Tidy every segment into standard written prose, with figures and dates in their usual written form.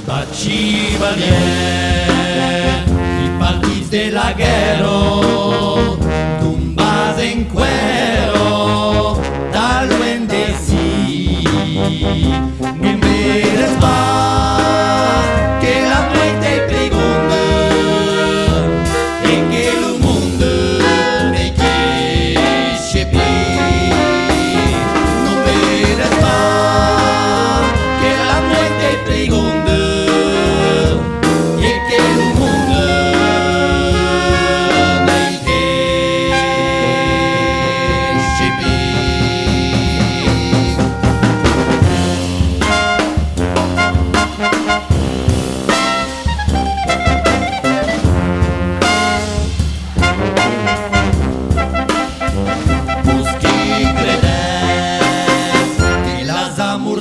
Chevalier, i partits de la guerra, tumbas en cuero, tal duende sí, no mires más que la muerte pregunta, en que el mundo me quiere pedir, no mires más que la muerte pregunta.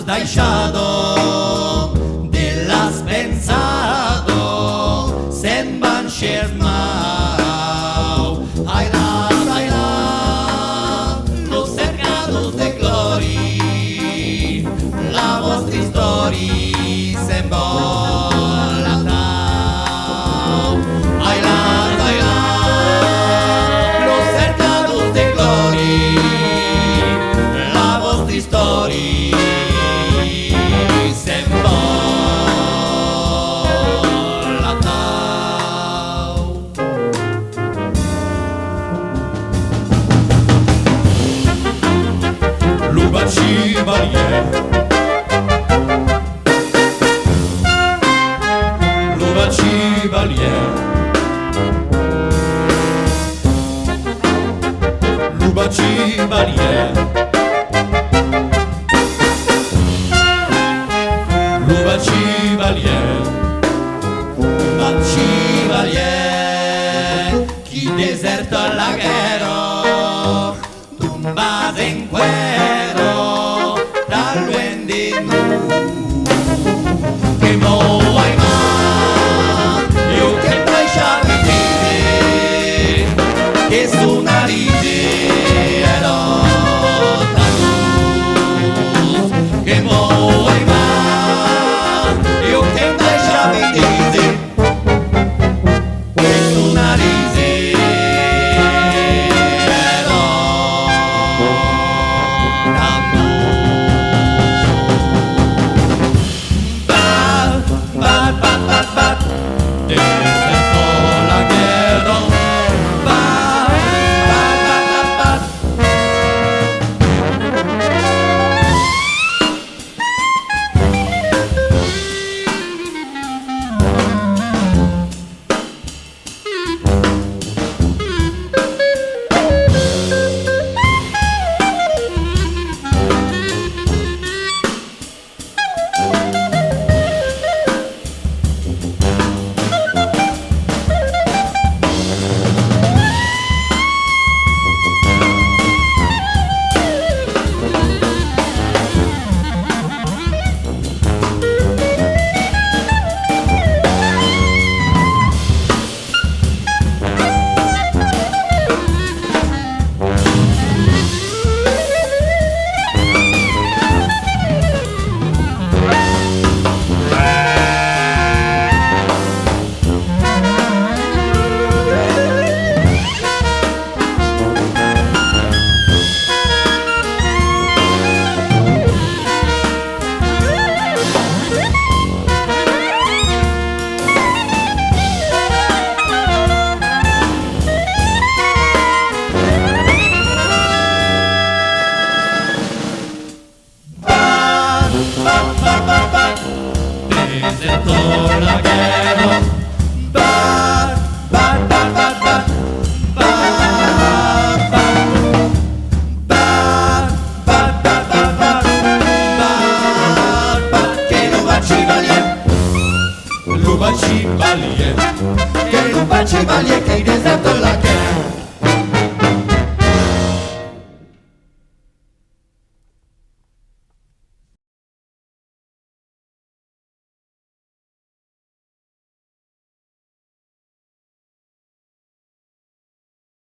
Deixado de las pensado sen van mau ay la los cercados de gloria la vostra historia sen vola ay la los cercados de gloria la vostra historia Chevalier, Luba Chevalier, Luba Chevalier, Luba Chevalier, Luba Chevalier, qui deserta la guerra, tumbas en cuero. Tal duende